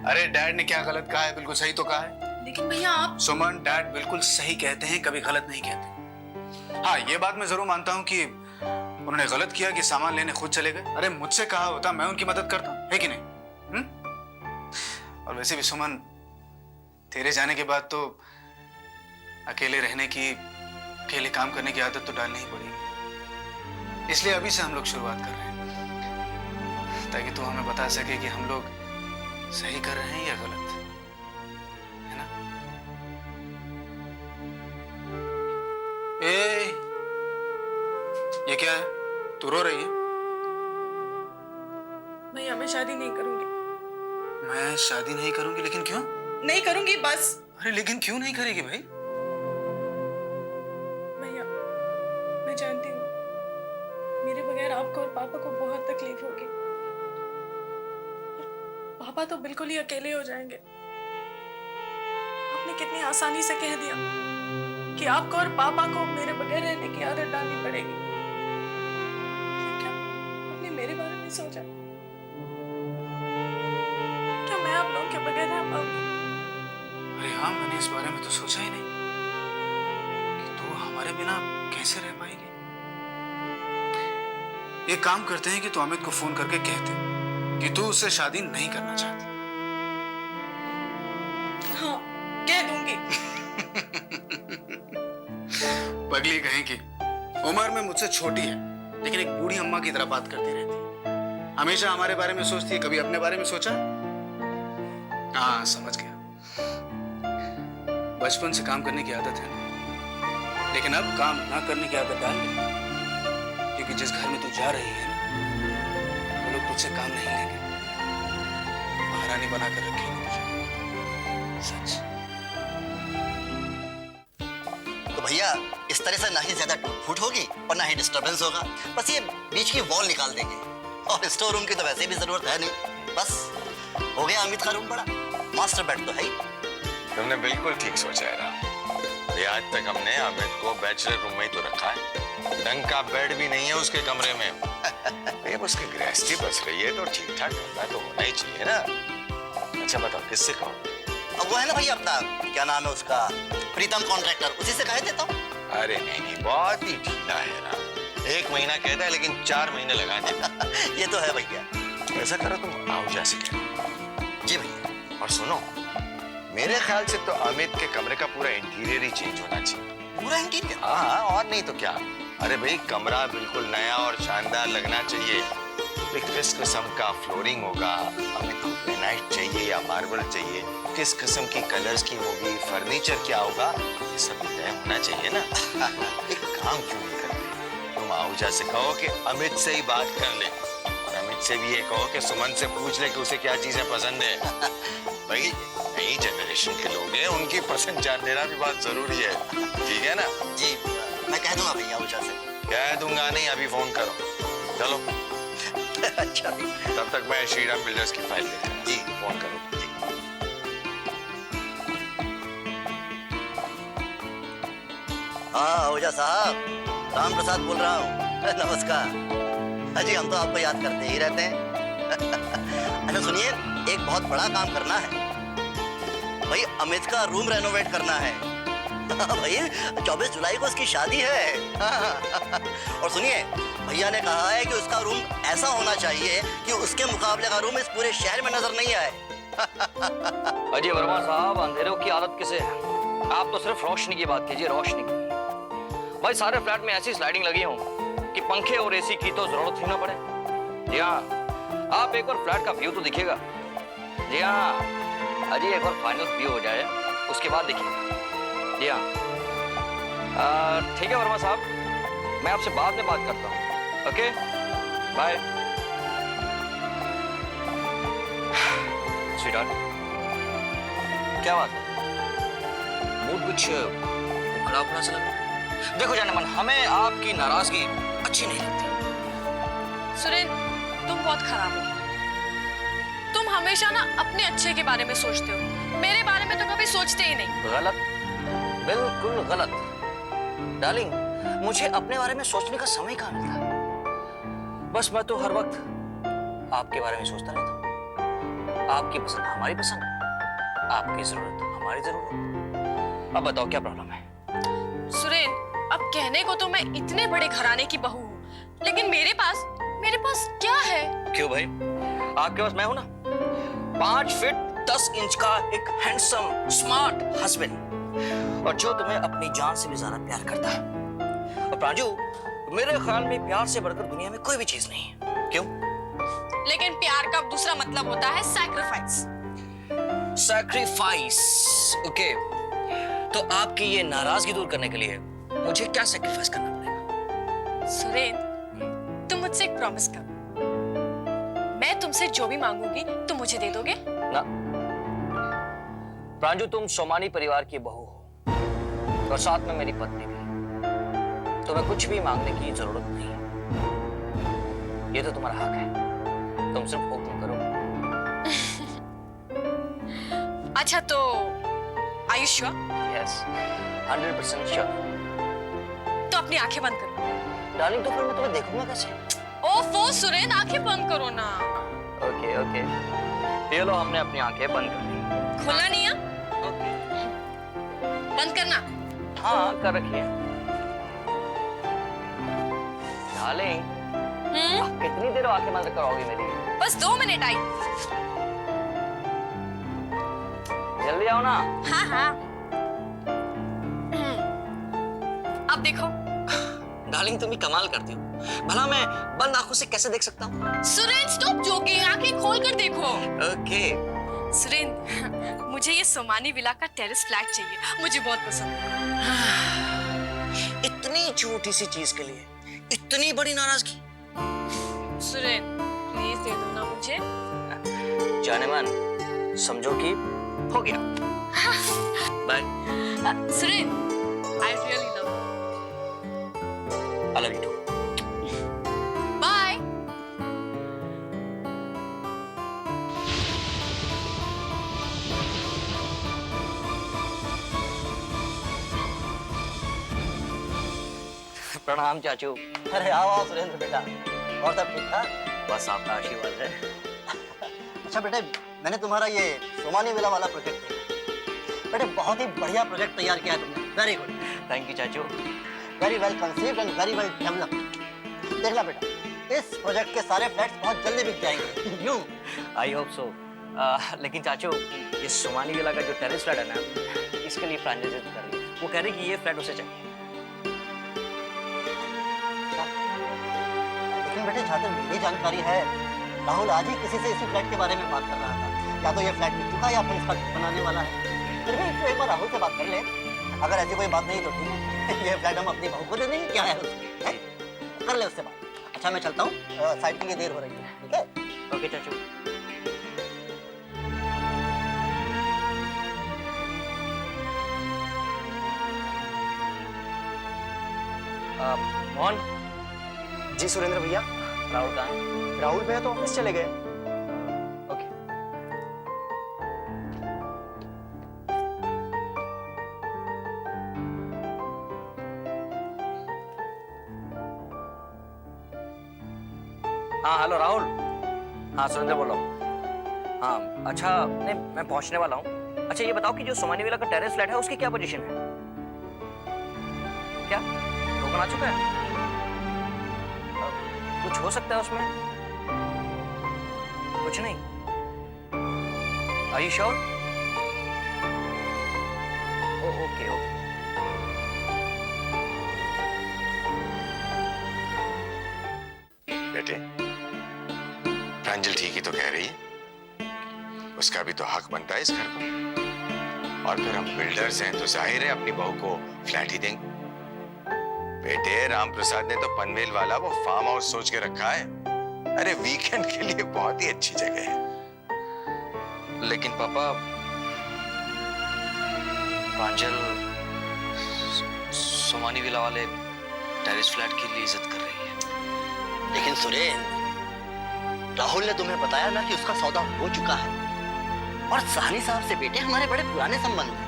अरे डैड ने क्या गलत कहा है? बिल्कुल सही तो कहा है। लेकिन भैया आप। सुमन, डैड बिल्कुल सही कहते हैं, कभी गलत नहीं कहते। हाँ, ये बात मैं जरूर मानता हूँ कि उन्होंने गलत किया कि सामान लेने खुद चले गए। अरे मुझसे कहा होता मैं उनकी मदद करता, है कि नहीं? और वैसे भी सुमन, तेरे जाने के बाद तो अकेले रहने की, अकेले काम करने की आदत तो डालनी ही पड़ेगी। इसलिए अभी से हम लोग शुरुआत कर रहे हैं, ताकि तू हमें बता सके कि हम लोग सही कर रहे हैं या गलत, है ना? ये क्या है? तू रो रही है? भैया मैं शादी नहीं करूंगी। मैं शादी नहीं करूंगी? लेकिन क्यों नहीं करूंगी बस। अरे लेकिन क्यों नहीं करेगी भाई? भैया मैं जानती हूँ मेरे बगैर आपको और पापा को बहुत तकलीफ होगी। पापा तो बिल्कुल ही अकेले हो जाएंगे। आपने कितनी आसानी से कह दिया कि आपको और पापा को मेरे बगैर रहने की आदत डालनी पड़ेगी। क्या आपने मेरे बारे में सोचा? क्या मैं आप लोगों के बगैर रह पाऊंगी? अरे हाँ, मैंने इस बारे में तो सोचा ही नहीं कि तू हमारे बिना कैसे रह पाएगी। एक काम करते हैं कि तू अमित को फोन करके कहते कि तू उससे शादी नहीं करना चाहती। हाँ, कह दूंगी। पगली कहीं की, उम्र में मुझसे छोटी है, लेकिन एक बूढ़ी अम्मा की तरह बात करती रहती है। हमेशा हमारे बारे में सोचती है, कभी अपने बारे में सोचा? हाँ, समझ गया। बचपन से काम करने की आदत है, लेकिन अब काम ना करने की आदत डाल ले, क्योंकि जिस घर में तू जा रही है ना, वो लोग तुझसे काम नहीं लेंगे, महारानी बनाकर रखेंगे तुझे। सच। तो भैया इस तरह से ना ही ज्यादा टूट फूट होगी और ना ही डिस्टरबेंस होगा। बस ये बीच की वॉल निकाल देंगे, और स्टोर रूम की तो वैसे भी जरूरत है नहीं। बस हो गया अमित का रूम बड़ा, मास्टर बेड तो है ही। तुमने बिल्कुल ठीक सोचा है राम। ये आज तक हमने अमित को बैचलर रूम में ही तो रखा है। ढंग का बेड भी नहीं है उसके कमरे में। अब उसकी गृहस्थी बस रही है तो ठीक ठाक कमरा तो होना ही चाहिए ना। अच्छा बताओ, किससे कहो? अब वो है ना भैया अपना, क्या नाम है उसका, प्रीतम कॉन्ट्रैक्टर, उसी से कहे देता हूँ। अरे नहीं, बहुत ही ढीला है राम। 1 महीना कहता है लेकिन 4 महीने लगा देता। ये तो है भैया। ऐसा करो, तुम आहूजा से कहो। जी भैया। और सुनो, मेरे ख्याल से तो अमित के कमरे का पूरा इंटीरियर ही चेंज होना चाहिए। पूरा इंटीरियर? हाँ, और नहीं तो क्या। अरे भाई, कमरा बिल्कुल नया और शानदार लगना चाहिए। किस किस्म का फ्लोरिंग होगा, अमित को ग्रेनाइट चाहिए या मार्बल चाहिए, किस किस्म की कलर्स की होगी, फर्नीचर क्या होगा, ये सब तय होना चाहिए ना। एक काम क्यों नहीं करते, तुम आहूजा से कहो कि अमित से ही बात कर ले, और अमित से भी ये कहो कि सुमन से पूछ ले कि उसे क्या चीजें पसंद है। भाई नई जनरेशन के लोग हैं, उनकी पसंद जान लेना भी बहुत जरूरी है। ठीक है ना? जी मैं कह दूंगा भैया आहूजा से। कह दूंगा नहीं, अभी फोन करो। चलो। अच्छा, तब तक मैं श्रीराम बिल्डर्स की फाइल लेता हूं। जी फोन करो। जी। हाँ आहूजा साहब, राम प्रसाद बोल रहा हूँ। नमस्कार। जी हम तो आपको याद करते ही रहते हैं। अच्छा सुनिए, एक बहुत बड़ा काम करना है भाई। अमित का रूम रेनोवेट करना है। भाई 24 जुलाई को उसकी शादी है। और सुनिए, भैया ने कहा है कि उसका रूम ऐसा होना चाहिए कि उसके मुकाबले का रूम इस पूरे शहर में नजर नहीं आए। अजय वर्मा साहब, अंधेरों की आदत किसे है? आप तो सिर्फ रोशनी की बात कीजिए, रोशनी की। भाई सारे फ्लैट में ऐसी स्लाइडिंग लगी हो कि पंखे और एसी की तो जरूरत ही ना पड़े। जी हाँ, आप एक बार फ्लैट का व्यू तो दिखेगा। जी हाँ अजय, एक बार फाइनल व्यू हो जाए उसके बाद देखिएगा। जी हाँ, ठीक है वर्मा साहब, मैं आपसे बाद में बात करता हूँ। Okay bye. स्वीटहार्ट, क्या बात है? मूड कुछ खराब होना चला? देखो जाने मन, हमें आपकी नाराजगी अच्छी नहीं लगती। सुरेन, तुम बहुत खराब हो। तुम हमेशा ना अपने अच्छे के बारे में सोचते हो, मेरे बारे में तो कभी सोचते ही नहीं। गलत, बिल्कुल गलत। डार्लिंग, मुझे अपने बारे में सोचने का समय कहाँ मिलता? बस मैं तो हर वक्त आपके बारे में सोचता रहता हूँ। आपकी पसंद हमारी पसंद, आपकी जरूरत हमारी जरूरत। अब बताओ क्या प्रॉब्लम है? सुरेन, अब कहने को तो मैं इतने बड़े घराने की बहू हूँ, लेकिन मेरे पास क्या है? क्यों भाई, आपके पास मैं हूं ना, 5 फीट 10 इंच का एक हैंडसम स्मार्ट हस्बैंड, और जो तुम्हें अपनी जान से भी ज्यादा प्यार करता है। और प्रांजू, मेरे ख्याल में प्यार से बढ़कर दुनिया में कोई भी चीज नहीं है। क्यों? लेकिन प्यार का दूसरा मतलब होता है सैक्रिफाइस। Sacrifice, okay. तो आपकी ये नाराजगी दूर करने के लिए मुझे क्या सैक्रिफाइस करना पड़ेगा? सुरेन, तुम मुझसे एक प्रॉमिस करो, मैं तुमसे जो भी मांगूंगी तुम मुझे दे दोगे? ना प्रांजू, तुम सोमानी परिवार की बहू हो और साथ में मेरी पत्नी भी, तुम्हें कुछ भी मांगने की जरूरत नहीं है। ये तो तुम्हारा हक है, तुम सिर्फ हुक्म करो। अच्छा तो are you sure? Yes, 100% sure. तो अपनी आंखें बंद करो। डार्लिंग, तो फिर मैं तुम्हें देखूंगा कैसे? ओफो सुरेन, आंखें बंद करो ना। ओके ओके, ये लो, हमने अपनी आंखें बंद कर दी। खोलना नहीं है? ओके, बंद करना। हाँ कर रखिए। डार्लिंग, आप कितनी देर आंखें बंद कराओगी मेरी? बस 2 मिनट आई। जल्दी आओ ना। हाँ हाँ। अब देखो। डार्लिंग, तुम ही कमाल करती हो। भला मैं बंद आंखों से कैसे देख सकता हूँ? सुरेन स्टॉप जोकिंग, आंखें खोल कर देखो। ओके। सुरेन, मुझे ये सोमानी विला का टेरेस फ्लैट चाहिए, मुझे बहुत पसंद है। इतनी छोटी सी चीज के लिए इतनी बड़ी नाराजगी? सुरेन प्लीज दे दो ना मुझे। जाने मन, समझो कि हो गया। Bye. Suren, I really love you. I love you too. Bye. प्रणाम चाचू। अरे आओ आओ सुरेंद्र बेटा, और सब ठीक ठाक? बस आपका आशीर्वाद है। अच्छा बेटे, मैंने तुम्हारा ये सोमानी विला वाला प्रोजेक्ट देखा। बेटे बहुत ही बढ़िया प्रोजेक्ट तैयार किया है तुमने, वेरी गुड। थैंक यू चाचू। Very well conceived and very well developed. देखना बेटा, इस प्रोजेक्ट के सारे फ्लैट्स बहुत जल्दी बिक जाएंगे। यूं आई होप सो। लेकिन चाचू, ये सोमानी विला का जो टेरेस फ्लैट है ना, इसके लिए प्रांजल जिद कर रही है। वो कह रही कि ये फ्लैट उसे चाहिए। लेकिन बेटे जहाँ तक मेरी जानकारी है, राहुल आज ही किसी से इसी फ्लैट के बारे में बात कर रहा था। या तो ये फ्लैट बिक चुका है या फिर इसका बनाने वाला है। फिर भी तो एक बार राहुल से बात कर ले। अगर ऐसी कोई बात नहीं तो ठीक है, ये फ्लैट हम अपनी बहू को दे देंगे, क्या है उसमें, है? कर ले उससे बात। अच्छा मैं चलता हूँ, साइड के लिए देर हो रही है, ठीक है? ओके चाचू। मोहन। जी सुरेंद्र भैया। राहुल कहाँ है? राहुल भैया तो ऑफिस चले गए। ओके। हाँ हेलो राहुल। हाँ सुरेंद्र बोलो। हाँ अच्छा, नहीं मैं पहुंचने वाला हूँ। अच्छा ये बताओ कि जो सोमानी विला का टेरेस फ्लैट है उसकी क्या पोजीशन है? क्या टोकन आ चुका है? कुछ हो सकता है उसमें? कुछ नहीं? Are you sure? Okay okay. बेटे, प्रांजल ठीक ही तो कह रही है, उसका भी तो हक बनता है इस घर को। और फिर हम बिल्डर्स हैं तो जाहिर है अपनी बहू को फ्लैट ही देंगे। बेटे, राम प्रसाद ने तो पनवेल वाला वो फार्म हाउस सोच के रखा है। अरे वीकेंड के लिए बहुत ही अच्छी जगह है। लेकिन पापा, प्रांजल सोमानी विला वाले टेरेस फ्लैट की इज्जत कर रही है। लेकिन सुरेन, राहुल ने तुम्हें बताया ना कि उसका सौदा हो चुका है, और साहनी साहब से बेटे हमारे बड़े पुराने संबंध हैं।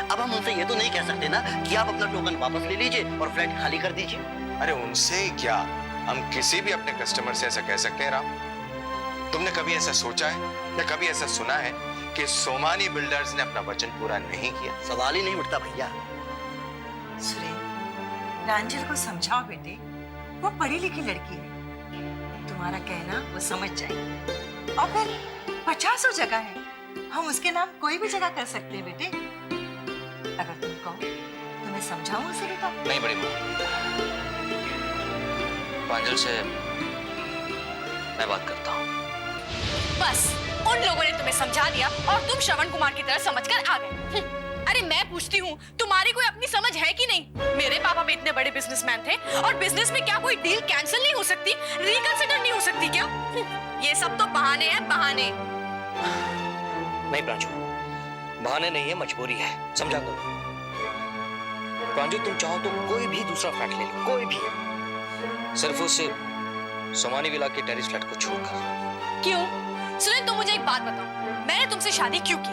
अब हम उनसे ये तो नहीं कह सकते ना कि आप अपना टोकन वापस ले लीजिए और फ्लैट खाली कर दीजिए। अरे उनसे क्या, हम किसी भी अपने कस्टमर से ऐसा कह सकते हैं राम? तुमने कभी ऐसा सोचा है या कभी ऐसा सुना है कि सोमानी बिल्डर्स ने अपना वचन पूरा नहीं किया? सवाल ही नहीं उठता भैया। सुरेंद्र, प्रांजल को समझाओ बेटे, वो पढ़ी लिखी लड़की है, तुम्हारा कहना वो समझ जाएगी। और फिर 50 जगह है, हम उसके नाम कोई भी जगह कर सकते हैं बेटे। अगर तुम कहो तो मैं समझाऊं उसे बेटा। नहीं बड़ी माँ, प्रांजल से मैं बात करता हूँ। बस उन लोगों ने तुम्हें समझा दिया और तुम श्रवण कुमार की तरह समझकर आ गए। अरे मैं पूछती हूँ, तुम्हारी कोई अपनी समझ है कि नहीं? मेरे पापा भी इतने बड़े बिजनेसमैन थे और बिजनेस में क्या कोई डील कैंसिल नहीं हो सकती, रिकंसिडर नहीं हो सकती क्या? ये सब तो बहाने हैं, बहाने। नहीं प्रांजू, बहाने नहीं है, मजबूरी है, समझा करो। प्रांजू तुम चाहो तो कोई भी दूसरा फ्लैट ले लो, कोई भी, सिर्फ उस सोमानी विला के टेरेस फ्लैट को छोड़कर। क्यों? सुरेंद्र, तुम मुझे एक बात बताओ, मैंने तुमसे शादी क्यों की?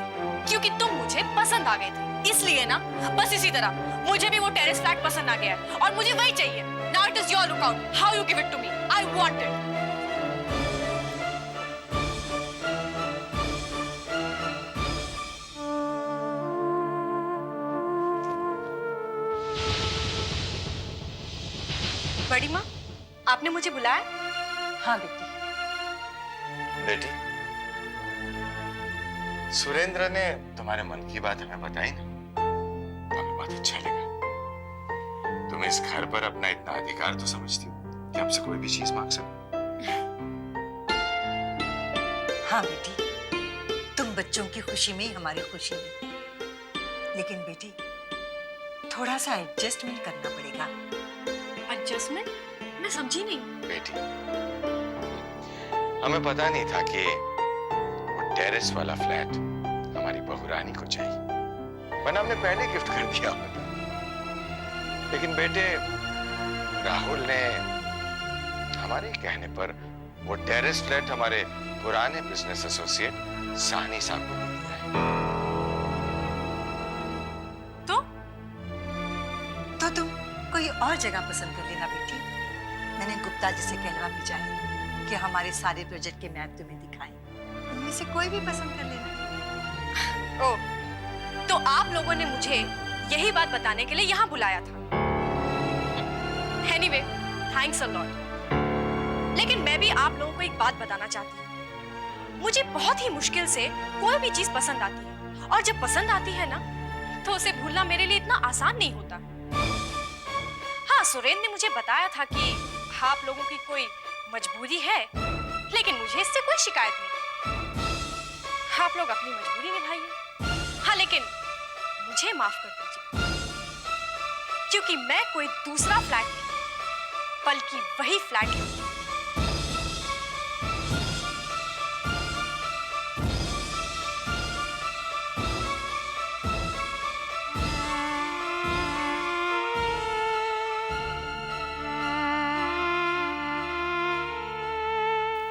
क्योंकि तुम मुझे पसंद आ गए थे, इसलिए ना। बस इसी तरह मुझे भी वो टेरेस फ्लैट पसंद आ गया है और मुझे वही चाहिए। Now it is your lookout, how you give it to me, I want it. बड़ी माँ, आपने मुझे बुलाया? हाँ बेटी। बेटी, सुरेंद्र ने तुम्हारे मन की बात हमें बताई ना, तो हमें बहुत अच्छा लगा। तुम इस घर पर अपना इतना अधिकार तो समझती हो कि हमसे कोई भी चीज मांग सको। हाँ बेटी, तुम बच्चों की खुशी में ही हमारी खुशी है। लेकिन बेटी, थोड़ा सा एडजस्टमेंट करना पड़ेगा। एडजस्टमेंट? मैं समझी नहीं। बेटी, हमें पता नहीं था कि वो टेरेस वाला फ्लैट हमारी बहू रानी को चाहिए, वरना हमने पहले गिफ्ट कर दिया होता। लेकिन बेटे, राहुल ने हमारे कहने पर वो टेरेस फ्लैट हमारे पुराने बिजनेस एसोसिएट साहनी साहब को दे दिया है। तो तुम कोई और जगह पसंद कर लेना बेटी। मैंने गुप्ता जी से कहलवा भेजा है कि हमारे सारे प्रोजेक्ट के मैप तुम्हें दिखाएं, उनमें से कोई भी पसंद कर लेना। ओह, तो आप लोगों ने मुझे यही बात बताने के लिए यहाँ बुलाया था। Anyway, thanks a lot. लेकिन मैं भी आप लोगों को एक बात बताना चाहती हूँ। मुझे बहुत ही मुश्किल से कोई भी चीज पसंद आती है, और जब पसंद आती है ना, तो उसे भूलना मेरे लिए इतना आसान नहीं होता। हाँ, सुरेंद्र ने मुझे बताया था कि आप लोगों की कोई मजबूरी है, लेकिन मुझे इससे कोई शिकायत नहीं। आप लोग अपनी मजबूरी निभाइए। हाँ, लेकिन मुझे माफ कर दीजिए, क्योंकि मैं कोई दूसरा फ्लैट नहीं, बल्कि वही फ्लैट लूंगी।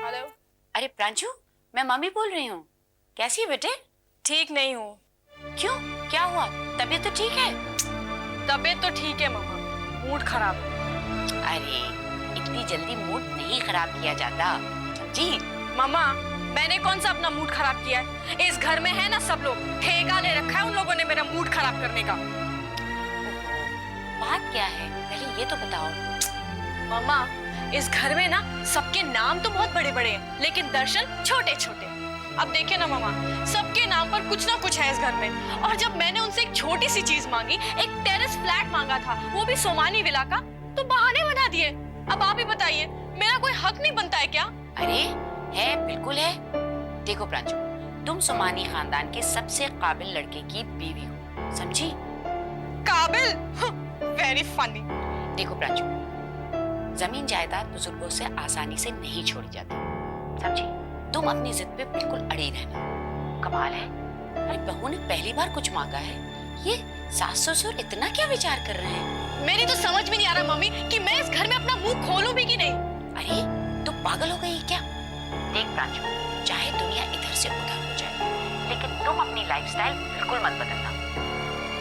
हेलो। अरे प्रांशु, मैं मम्मी बोल रही हूँ। कैसी है बेटे? ठीक नहीं हूँ। क्यों, क्या हुआ? तबीयत तो ठीक है? तबीयत तो ठीक है मम्मा, मूड खराब है। अरे इतनी जल्दी मूड नहीं खराब किया जाता जी। मम्मा, मैंने कौन सा अपना मूड खराब किया है? इस घर में है ना सब लोग, ठेका ले रखा है उन लोगों ने मेरा मूड खराब करने का। बात क्या है, पहले ये तो बताओ। मम्मा, इस घर में ना सबके नाम तो बहुत बड़े बड़े हैं, लेकिन दर्शन छोटे छोटे। अब देखिए ना मम्मा, सबके नाम पर कुछ ना कुछ है इस घर में, और जब मैंने उनसे एक छोटी सी चीज मांगी, एक टेरेस फ्लैट मांगा था, वो भी सोमानी विला का, तो बहाने बना दिए। अब आप ही बताइए, मेरा कोई हक नहीं बनता है क्या? अरे है, बिल्कुल है। देखो प्रांशु, तुम सोमानी खानदान के सबसे काबिल लड़के की बीवी हो, समझी? काबिल? Very funny. देखो प्रांशु, जमीन जायदाद बुजुर्गों से आसानी से नहीं छोड़ी जाती, समझी? तुम अपनी जिद पे बिल्कुल अड़ी रहना। कमाल है, अरे बहू ने पहली बार कुछ मांगा है, ये सास ससुर इतना क्या विचार कर रहे हैं? मेरी तो समझ में नहीं आ रहा मम्मी कि मैं इस घर में अपना मुंह खोलूं भी कि नहीं। अरे तू पागल हो गई क्या? देख प्रांशु, चाहे दुनिया इधर से उधर हो जाए, लेकिन तुम अपनी लाइफस्टाइल बिल्कुल मत बदलना।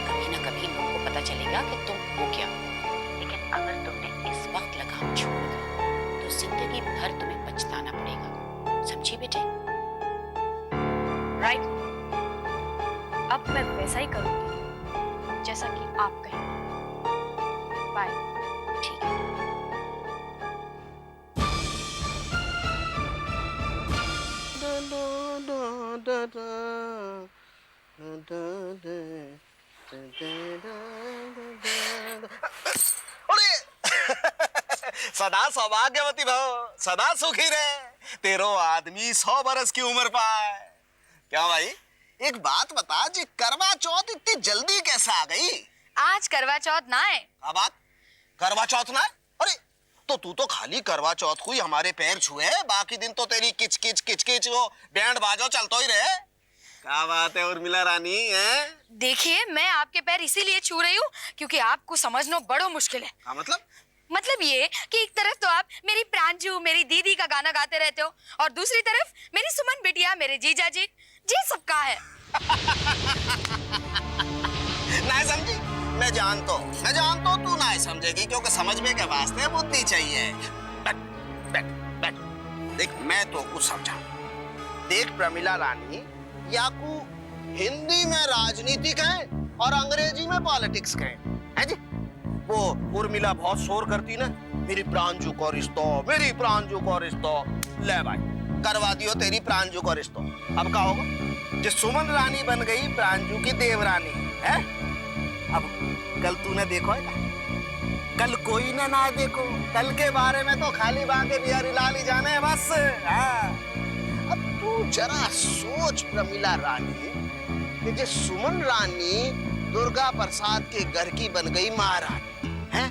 कभी ना कभी लोगों को पता चलेगा कि तुम हो क्या। लेकिन अगर तुमने इस वक्त लगाम छोड़ दी, तो जिंदगी भर तुम्हें पछताना पड़ेगा, समझी बेटे? राइट। अब मैं वैसा ही करूंगी जैसा कि आप कहेंगे। बाय। ठीक है। सदा सौभाग्यवती भव, सदा सुखी रहे, तेरो आदमी 100 बरस की उम्र पाए। क्या भाई, एक बात बता जी, करवा चौथ इतनी जल्दी कैसे आ गई? आज करवा चौथ ना है। क्या बात, करवा चौथ ना है? अरे तो तू तो खाली करवा चौथ को ही हमारे पैर छुए, बाकी दिन तो तेरी किच किच किच किच वो बैंड बाजो चलतो ही रहे। क्या बात है उर्मिला रानी है? देखिए, मैं आपके पैर इसीलिए छू रही हूँ क्योंकि आपको समझना बड़ो मुश्किल है। हाँ मतलब ये कि एक तरफ तो आप मेरी प्रांजू, मेरी दीदी का गाना गाते रहते हो और दूसरी तरफ मेरी सुमन बिटिया, मेरे जीजा जी सबका है। नहीं समझी? मैं जानता हूँ तू नहीं समझेगी, क्योंकि समझने के वास्ते बुद्धि चाहिए। बैठ। देख, मैं तो कुछ समझा। देख प्रमिला रानी, याकू हिंदी में राजनीति कहें और अंग्रेजी में पॉलिटिक्स कहें, है जी? वो उर्मिला बहुत शोर करती ना, मेरी प्रांजू को रिश्तो, मेरी प्रांजू को रिश्तो। ले भाई, करवा दियो तेरी प्रांजू को रिश्तो। अब क्या होगा? जो सुमन रानी बन गई प्रांजू की देवरानी है। अब कल तूने देखो है ना, कल कोई ना देखो, कल के बारे में तो खाली बांके बिहारी लाल ही जाने है बस। हाँ। अब तू जरा सोच प्रमिला रानी कि जो सुमन रानी दुर्गा प्रसाद के घर की बन गई महारानी है,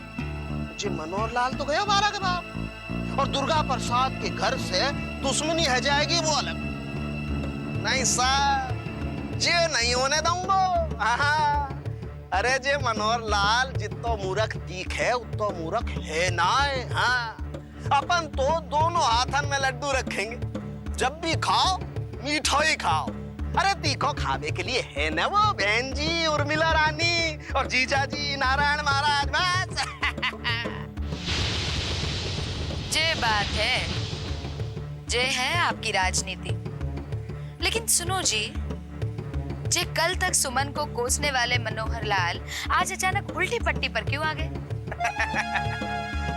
जी मनोहर लाल तो गया बारह के बाप, और दुर्गा प्रसाद के घर से दुश्मनी है जाएगी वो अलग। नहीं साहब, जे नहीं होने दूंगा। हाँ, अरे जे मनोहर लाल जितो मूर्ख दिखे उतो मूर्ख है ना। हाँ, अपन तो दोनों हाथन में लड्डू रखेंगे, जब भी खाओ मीठो ही खाओ। अरे तीखो खावे के लिए है ना वो बहन जी उर्मिला रानी और जीजा जी नारायण महाराज। बस जे बात है, जे है आपकी राजनीति। लेकिन सुनो जी, जे कल तक सुमन को कोसने वाले मनोहर लाल आज अचानक उल्टी पट्टी पर क्यों आ गए?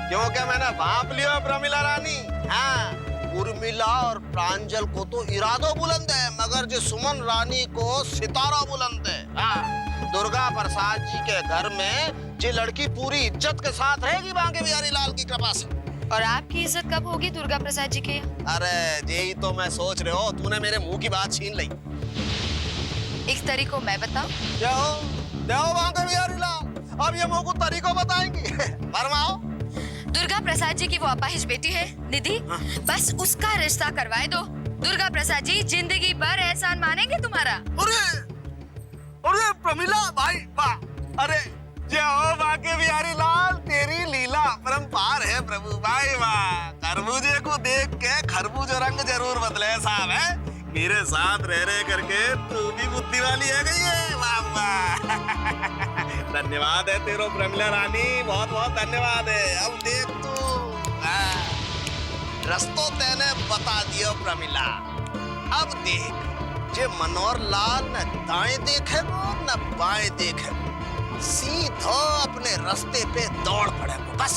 क्योंकि मैंने भाप लिया प्रमिला रानी। हाँ, उर्मिला और प्रांजल को तो इरादो बुलंद है, मगर जो सुमन रानी को सितारा बुलंद है। हाँ, दुर्गा प्रसाद जी के घर में जो लड़की पूरी इज्जत के साथ रहेगी बांके बिहारी लाल की कृपा से। और आपकी इज्जत कब होगी दुर्गा प्रसाद जी के? अरे यही तो मैं सोच रहे हो, तूने मेरे मुंह की बात छीन ली। एक तरीको मैं बताऊं? देहो बांके बिहारी लाल, अब ये मुंह को तरीको बताएंगी। फरमाओ। दुर्गा प्रसाद जी की वो अपाहिज बेटी है निधि, बस उसका रिश्ता करवाए दो। दुर्गा प्रसाद जी जिंदगी भर एहसान मानेंगे तुम्हारा। अरे प्रमिला भाई वाह, अरे जय हो बांके बिहारी लाल, तेरी लीला परंपार है प्रभु भाई वाह। खरबूजे को देख के खरबूज रंग जरूर बदले साहब है, मेरे साथ रह करके तू भी बुद्धि वाली है गई है। वाह वाह। धन्यवाद है तेरो प्रमिला रानी, बहुत बहुत धन्यवाद है। अब देख तू, रस्तो तेने बता दियो प्रमिला। अब देख, जे मनोहर लाल न दाएं देखे न बाएं देखे, सीधा अपने रास्ते पे दौड़ पड़े बस।